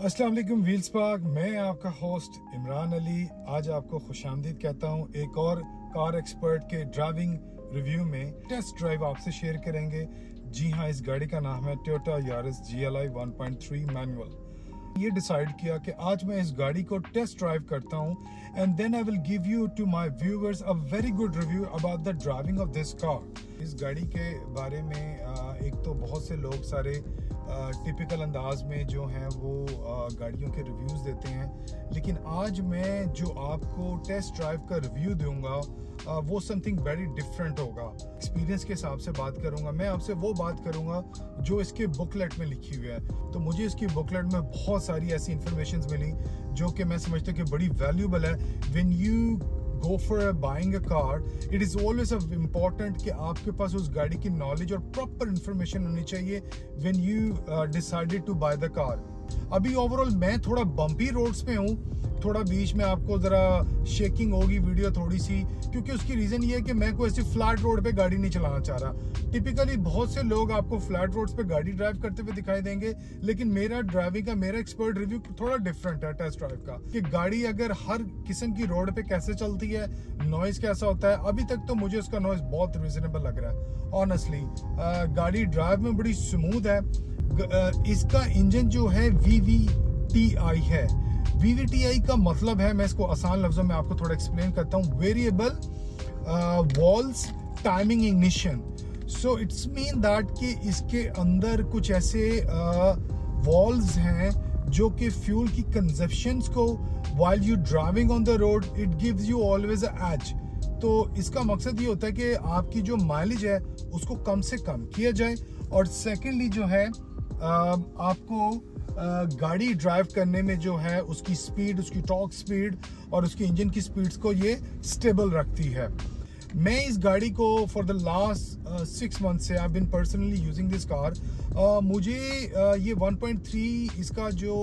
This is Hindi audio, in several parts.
अस्सलाम वालेकुम व्हील्स पार्क, मैं आपका होस्ट इमरान अली। आज आपको खुशामदीद कहता हूँ एक और कार एक्सपर्ट के ड्राइविंग रिव्यू में। टेस्ट ड्राइव आपसे शेयर करेंगे। जी हाँ, इस गाड़ी का नाम है टोयोटा यारिस GLI 1.3 मैनुअल। ये डिसाइड किया कि आज मैं इस गाड़ी को टेस्ट ड्राइव करता हूँ and then I will give you to my viewers a very good review about the driving of this car. इस गाड़ी के बारे में एक तो बहुत से लोग सारे टिपिकल अंदाज में जो हैं वो गाड़ियों के रिव्यूज़ देते हैं, लेकिन आज मैं जो आपको टेस्ट ड्राइव का रिव्यू दूंगा वो समथिंग वेरी डिफरेंट होगा। एक्सपीरियंस के हिसाब से बात करूंगा, मैं आपसे वो बात करूंगा जो इसके बुकलेट में लिखी हुई है। तो मुझे इसकी बुकलेट में बहुत सारी ऐसी इंफॉर्मेशन मिली जो कि मैं समझता हूँ कि बड़ी वैल्यूबल है। When you go for buying a car, it is always important कि आपके पास उस गाड़ी की नॉलेज और प्रॉपर इंफॉर्मेशन होनी चाहिए when you decided to buy the car। अभी ओवरऑल मैं थोड़ा बम्पी रोड्स पे हूँ, थोड़ा बीच में आपको ज़रा शेकिंग होगी वीडियो थोड़ी सी, क्योंकि उसकी रीज़न ये है कि मैं कोई ऐसी फ्लैट रोड पे गाड़ी नहीं चलाना चाह रहा। टिपिकली बहुत से लोग आपको फ्लैट रोड्स पे गाड़ी ड्राइव करते हुए दिखाई देंगे, लेकिन मेरा ड्राइविंग का, मेरा एक्सपर्ट रिव्यू थोड़ा डिफरेंट है टेस्ट ड्राइव का, कि गाड़ी अगर हर किस्म की रोड पे कैसे चलती है, नॉइज़ कैसा होता है। अभी तक तो मुझे उसका नॉइज़ बहुत रीजनेबल लग रहा है ऑनेस्टली। गाड़ी ड्राइव में बड़ी स्मूथ है। इसका इंजन जो है VVTi है। VVTi का मतलब है, मैं इसको आसान लफ्जों में आपको थोड़ा एक्सप्लेन करता हूँ, variable walls timing ignition. So it's mean that कि इसके अंदर कुछ ऐसे वॉल्स हैं जो कि फ्यूल की कंजप्शंस को while you driving on the road it gives you always a edge. तो इसका मकसद ये होता है कि आपकी जो माइलेज है उसको कम से कम किया जाए, और सेकेंडली जो है आपको गाड़ी ड्राइव करने में जो है उसकी स्पीड, उसकी टॉर्क स्पीड और उसकी इंजन की स्पीड्स को ये स्टेबल रखती है। मैं इस गाड़ी को फॉर द लास्ट 6 मंथ से I been personally using this car. मुझे ये 1.3 इसका जो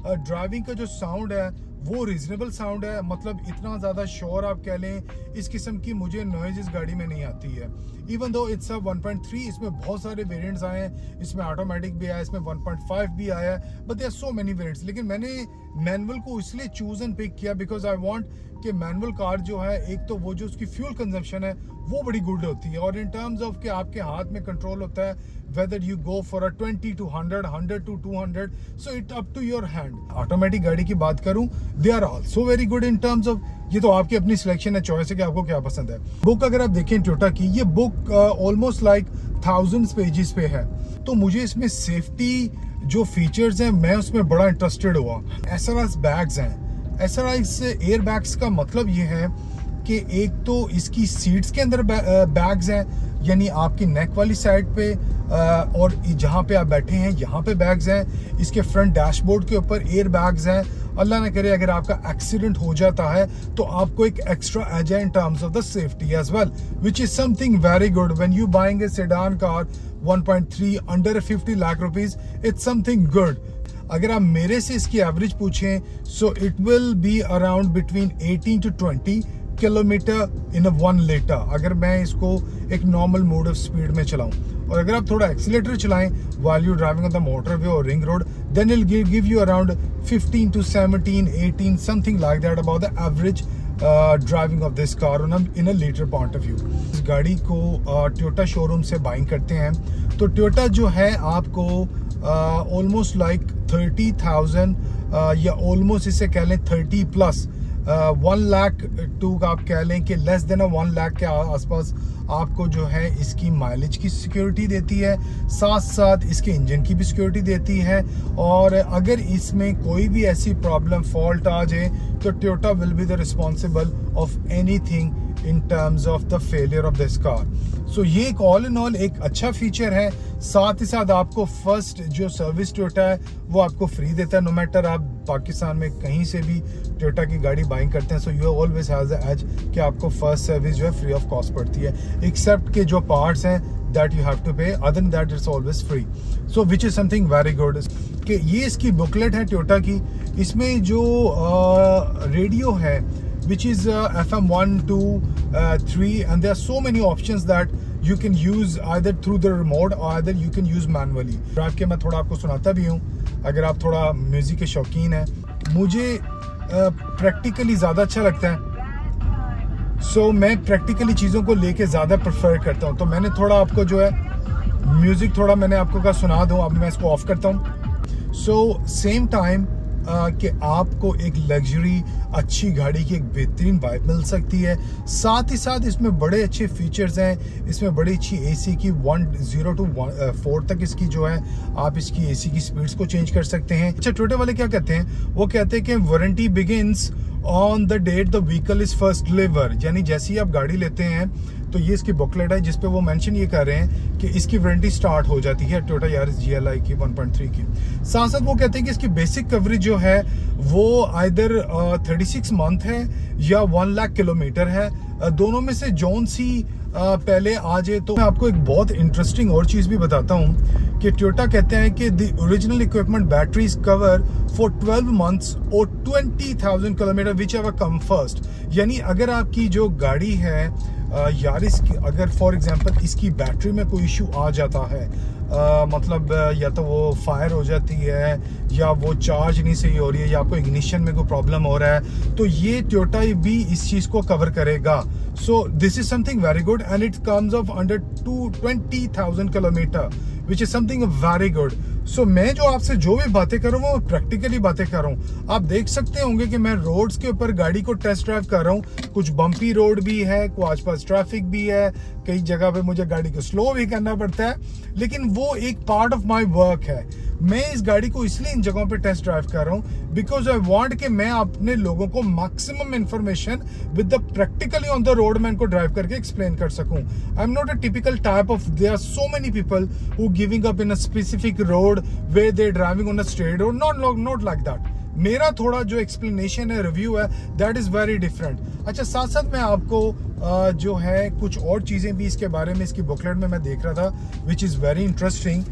ड्राइविंग का जो साउंड है वो रीजनेबल साउंड है। मतलब इतना ज़्यादा शोर आप कह लें, इस किस्म की मुझे नॉइज इस गाड़ी में नहीं आती है। इवन दो इट्स अ 1.3, इसमें बहुत सारे वेरिएंट्स आए हैं, इसमें ऑटोमेटिक भी आया, इसमें 1.5 भी आया, but there are so many variants. लेकिन मैंने मैनुअल को इसलिए चूज एंड पिक किया बिकॉज आई वांट कि मैनुअल कार जो है, एक तो वो जो उसकी फ्यूल कंजम्पशन है वो बड़ी गुड होती है, और इन टर्म्स ऑफ कि आपके हाथ में कंट्रोल होता है weather you go for a 20 to 100, 100 to 200, so it up to your hand. Automatic गाड़ी की बात करूं, they are also very good in terms of, ये तो आपकी अपनी सिलेक्शन है, चॉइस है कि आपको क्या पसंद है। बुक अगर आप देखें टोयोटा की, ये book almost like thousands pages पे है। तो मुझे इसमें सेफ्टी जो फीचर्स हैं मैं उसमें बड़ा इंटरेस्टेड हुआ। SRS बैग्स हैं। SRS एयर बैग्स का मतलब ये है कि एक तो इसकी सीट्स के अंदर बैग्स हैं, यानी आपकी नेक वाली साइड पे और जहाँ पे आप बैठे हैं यहाँ पे बैग्स हैं। इसके फ्रंट डैशबोर्ड के ऊपर एयर बैग्स हैं। अल्लाह ना करे अगर आपका एक्सीडेंट हो जाता है तो आपको एक एक्स्ट्रा एज है in terms of the safety as well, which is something very good when you buying a sedan car 1.3 under 50 lakh rupees, it's something good. अगर आप मेरे से इसकी एवरेज पूछें, so it will be around between 18 to 20 kilometre in 1 litre अगर मैं इसको एक नॉर्मल मोड ऑफ स्पीड में चलाऊं। और अगर आप थोड़ा एक्सीलेटर चलाएं while you driving on the motorway और ring road, then it will give you around 15 to 17, 18 something like that about the average driving of this car in a litre point of view. इस गाड़ी को टोयोटा शोरूम से बाइंग करते हैं, तो टोयोटा जो है आपको ऑलमोस्ट लाइक 30,000 या ऑलमोस्ट इसे कह लें 30 प्लस 1 लाख टू आप कह लें कि लेस देन 1 लाख के आसपास आपको जो है इसकी माइलेज की सिक्योरिटी देती है, साथ साथ इसके इंजन की भी सिक्योरिटी देती है। और अगर इसमें कोई भी ऐसी प्रॉब्लम फॉल्ट आ जाए तो Toyota will be the responsible of anything in terms of the failure of this car. So ये एक ऑल इन ऑल एक अच्छा फीचर है। साथ ही साथ आपको फर्स्ट जो सर्विस टोयोटा है वो आपको फ्री देता है, नो मैटर आप पाकिस्तान में कहीं से भी टोयोटा की गाड़ी बाइंग करते हैं। So you always has the edge कि आपको फर्स्ट सर्विस जो है फ्री ऑफ कॉस्ट पड़ती है, एक्सेप्ट के जो पार्ट्स हैं दैट यू हैव टू पे, other than that it's always free. So which is something very good. कि ये इसकी बुकलेट है टोयोटा की, इसमें जो रेडियो है which is FM 1, 2, 3, and there are so many options that you can use either through the remote or either you can use manually. Drive के मैं थोड़ा आपको सुनाता भी हूँ। अगर आप थोड़ा म्यूज़िक के शौकीन हैं। मुझे प्रैक्टिकली ज़्यादा अच्छा लगता है, सो मैं प्रैक्टिकली चीज़ों को लेके ज़्यादा प्रेफर करता हूँ। तो मैंने थोड़ा आपको जो है म्यूज़िक थोड़ा मैंने आपको कहा सुना दूँ, अब मैं इसको ऑफ करता हूँ। सो सेम टाइम कि आपको एक लग्जरी अच्छी गाड़ी की एक बेहतरीन वाइब मिल सकती है। साथ ही साथ इसमें बड़े अच्छे फीचर्स हैं, इसमें बड़ी अच्छी एसी की 10 to 4 तक इसकी जो है आप इसकी एसी की स्पीड्स को चेंज कर सकते हैं। अच्छा, टोयोटा वाले क्या कहते हैं, वो कहते हैं कि warranty begins on the date the vehicle is first deliver, यानी जैसे ही आप गाड़ी लेते हैं तो ये इसकी बुकलेट है जिसपे वो मेंशन ये कर रहे हैं कि इसकी वारंटी स्टार्ट हो जाती है टोयोटा यारिस GLI की 1.3 की। साथ साथ वो कहते हैं कि इसकी बेसिक कवरेज जो है वो आइदर 36 मंथ है या 1 लाख किलोमीटर है। दोनों में से जौन सी पहले आ जाए। तो मैं आपको एक बहुत इंटरेस्टिंग और चीज़ भी बताता हूँ कि टोयोटा कहते हैं कि the original equipment batteries cover for 12 months और 20,000 kilometre which ever come first. यानी अगर आपकी जो गाड़ी है यारिस की, अगर फॉर एग्जांपल इसकी बैटरी में कोई इशू आ जाता है, मतलब या तो वो फायर हो जाती है या वो चार्ज नहीं सही हो रही है या आपको इग्निशन में कोई प्रॉब्लम हो रहा है, तो ये टोयोटा भी इस चीज़ को कवर करेगा। So this is something very good and it comes of under 20,000 kilometre which is something very good. So मैं जो आपसे जो भी बातें कर रहा हूँ वो प्रैक्टिकली बातें कर रहा हूँ। आप देख सकते होंगे कि मैं रोड्स के ऊपर गाड़ी को टेस्ट ड्राइव कर रहा हूँ। कुछ बम्पी रोड भी है, कुछ आसपास ट्रैफिक भी है, कई जगह पे मुझे गाड़ी को स्लो भी करना पड़ता है, लेकिन वो एक पार्ट ऑफ माई वर्क है। मैं इस गाड़ी को इसलिए इन जगहों पे टेस्ट ड्राइव कर रहा हूँ बिकॉज आई वांट कि मैं अपने लोगों को maximum information with the practically on the road मैं इनको ड्राइव करके एक्सप्लेन कर सकूं। I am not a typical type of, there are so many people who giving up in a specific road way they driving on a straight road, not like that. मेरा थोड़ा जो एक्सप्लेनेशन है, रिव्यू है, दैट इज वेरी डिफरेंट। अच्छा, साथ साथ मैं आपको जो है कुछ और चीजें भी इसके बारे में इसकी बुकलेट में मैं देख रहा था which is very interesting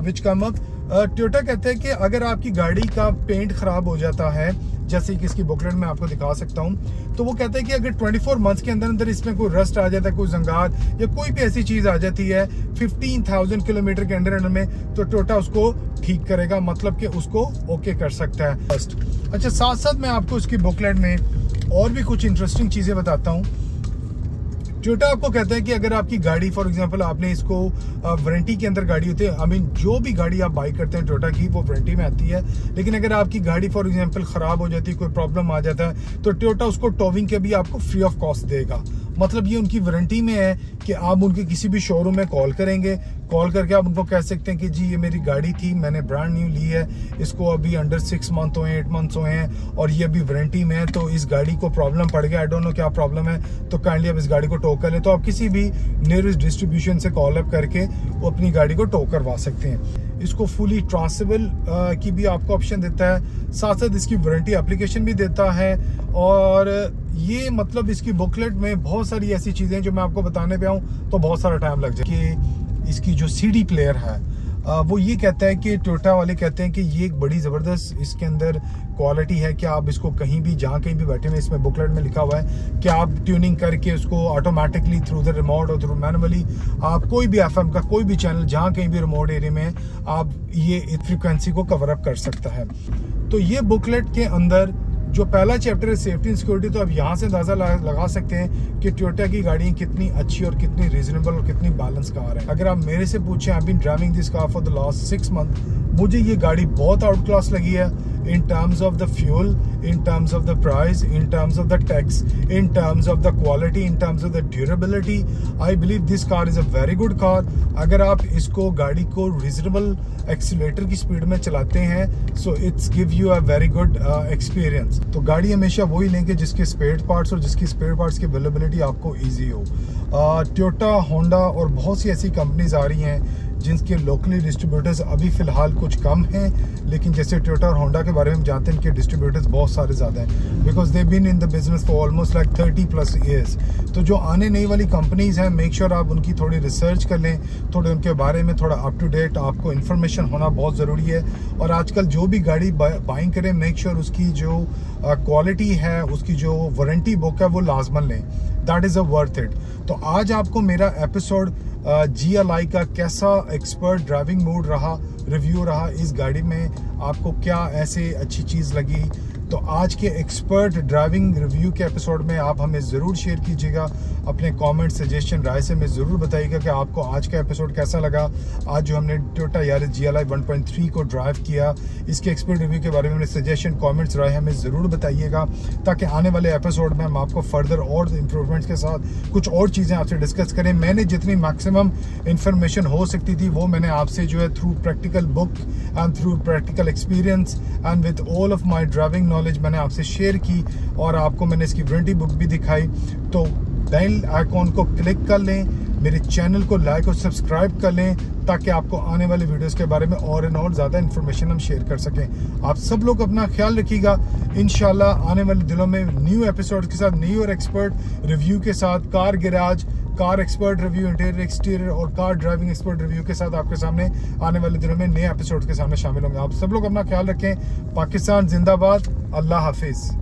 which come up. Toyota कहते हैं कि अगर आपकी गाड़ी का पेंट खराब हो जाता है, जैसे कि इसकी बुकलेट में आपको दिखा सकता हूं, तो वो कहते हैं कि अगर 24 मंथ्स के अंदर अंदर इसमें कोई रस्ट आ जाता है, कोई जंगार या कोई भी ऐसी चीज आ जाती है 15,000 किलोमीटर के अंदर में, तो टोयोटा उसको ठीक करेगा, मतलब कि उसको ओके कर सकता है फर्स्ट। अच्छा, साथ साथ मैं आपको इसकी बुकलेट में और भी कुछ इंटरेस्टिंग चीजें बताता हूँ। टोयोटा आपको कहता है कि अगर आपकी गाड़ी फॉर एग्जांपल आपने इसको वारंटी के अंदर गाड़ी होती है, आई मीन जो भी गाड़ी आप बाई करते हैं टोयोटा की वो वारंटी में आती है, लेकिन अगर आपकी गाड़ी फॉर एग्जांपल खराब हो जाती है, कोई प्रॉब्लम आ जाता है, तो टोयोटा उसको टोविंग के भी आपको फ्री ऑफ कॉस्ट देगा। मतलब ये उनकी वारंटी में है कि आप उनके किसी भी शोरूम में कॉल करेंगे, कॉल करके आप उनको कह सकते हैं कि जी ये मेरी गाड़ी थी, मैंने ब्रांड न्यू ली है, इसको अभी अंडर 6 मंथ हुए हैं, 8 मंथ्स हुए हैं और ये अभी वारंटी में है, तो इस गाड़ी को प्रॉब्लम पड़ गया, आई डोंट नो क्या प्रॉब्लम है, तो काइंडली आप इस गाड़ी को टो कर लें। तो आप किसी भी नियरेस्ट डिस्ट्रीब्यूशन से कॉल अप करके वो अपनी गाड़ी को टो करवा सकते हैं। इसको फुली ट्रांसेबल की भी आपको ऑप्शन देता है, साथ साथ इसकी वारंटी एप्लीकेशन भी देता है। और ये मतलब इसकी बुकलेट में बहुत सारी ऐसी चीज़ें जो मैं आपको बताने पे आऊँ तो बहुत सारा टाइम लग जाए। कि इसकी जो CD प्लेयर है वो ये कहता है कि टोयोटा वाले कहते हैं कि ये एक बड़ी ज़बरदस्त इसके अंदर क्वालिटी है कि आप इसको कहीं भी जहाँ कहीं भी बैठे हुए, इसमें बुकलेट में लिखा हुआ है कि आप ट्यूनिंग करके उसको ऑटोमेटिकली थ्रू द रिमोट और थ्रू मैनुअली आप कोई भी FM का कोई भी चैनल जहाँ कहीं भी रिमोट एरिया में आप ये फ्रीक्वेंसी को कवर अप कर सकता है। तो ये बुकलेट के अंदर जो पहला चैप्टर है सेफ्टी एंड सिक्योरिटी, तो आप यहाँ से अंदाजा लगा सकते हैं कि टोयोटा की गाड़ियाँ कितनी अच्छी और कितनी रीजनेबल और कितनी बैलेंस कार है। अगर आप मेरे से पूछें, I been driving this car for the last 6 month, मुझे ये गाड़ी बहुत आउट क्लास लगी है in terms of the fuel, in terms of the price, in terms of the tax, in terms of the quality, in terms of the durability. I believe this car is a very good car. अगर आप इसको गाड़ी को reasonable accelerator की स्पीड में चलाते हैं, so it's give you a very good experience. तो गाड़ी हमेशा वही लेंगे जिसके स्पेयर पार्ट्स और जिसकी स्पेयर पार्ट्स की अवेलेबिलिटी आपको ईजी हो। टोयोटा, होंडा और बहुत सी ऐसी कंपनीज आ रही हैं जिनके लोकली डिस्ट्रीब्यूटर्स अभी फ़िलहाल कुछ कम हैं, लेकिन जैसे टोयोटा और होंडा के बारे में हम जानते हैं कि डिस्ट्रीब्यूटर्स बहुत सारे ज़्यादा हैं because they been in the business for almost like 30+ years. तो जो आने नई वाली कंपनीज़ हैं, मेक श्योर आप उनकी थोड़ी रिसर्च कर लें, थोड़े उनके बारे में थोड़ा अप टू डेट आपको इन्फॉर्मेशन होना बहुत ज़रूरी है। और आजकल जो भी गाड़ी बाइंग करें, मेक श्योर उसकी जो क्वालिटी है, उसकी जो वारंटी बुक है वो लाजमन लें, that is a worth it. तो आज आपको मेरा एपिसोड GLI का कैसा एक्सपर्ट ड्राइविंग मोड रहा रिव्यू रहा इस गाड़ी में, आपको क्या ऐसे अच्छी चीज़ लगी। तो आज के एक्सपर्ट ड्राइविंग रिव्यू के एपिसोड में आप हमें ज़रूर शेयर कीजिएगा, अपने कमेंट, सजेशन, राय से हमें ज़रूर बताइएगा कि आपको आज का एपिसोड कैसा लगा। आज जो हमने टोयोटा यारिस GLI 1.3 को ड्राइव किया, इसके एक्सपर्ट रिव्यू के बारे में सजेशन, कमेंट्स, राय हमें ज़रूर बताइएगा, ताकि आने वाले एपिसोड में हम आपको फर्दर और इम्प्रूवमेंट्स के साथ कुछ और चीज़ें आपसे डिस्कस करें। मैंने जितनी मैक्सिमम इंफॉर्मेशन हो सकती थी वो मैंने आपसे जो है through practical book and through practical experience and with all of my driving knowledge मैंने आपसे शेयर की, और आपको मैंने इसकी वारंटी बुक भी दिखाई। तो बेल आइकॉन को क्लिक कर लें, मेरे चैनल को लाइक और सब्सक्राइब कर लें, ताकि आपको आने वाले वीडियोस के बारे में और ज़्यादा इन्फॉर्मेशन हम शेयर कर सकें। आप सब लोग अपना ख्याल रखिएगा। इंशाल्लाह आने वाले दिनों में न्यू एपिसोड के साथ, न्यू और एक्सपर्ट रिव्यू के साथ, car garage, car expert review, interior exterior और कार ड्राइविंग एक्सपर्ट रिव्यू के साथ आपके सामने आने वाले दिनों में नए एपिसोड के सामने शामिल होंगे। आप सब लोग अपना ख्याल रखें। पाकिस्तान जिंदाबाद। अल्लाह हाफिज़।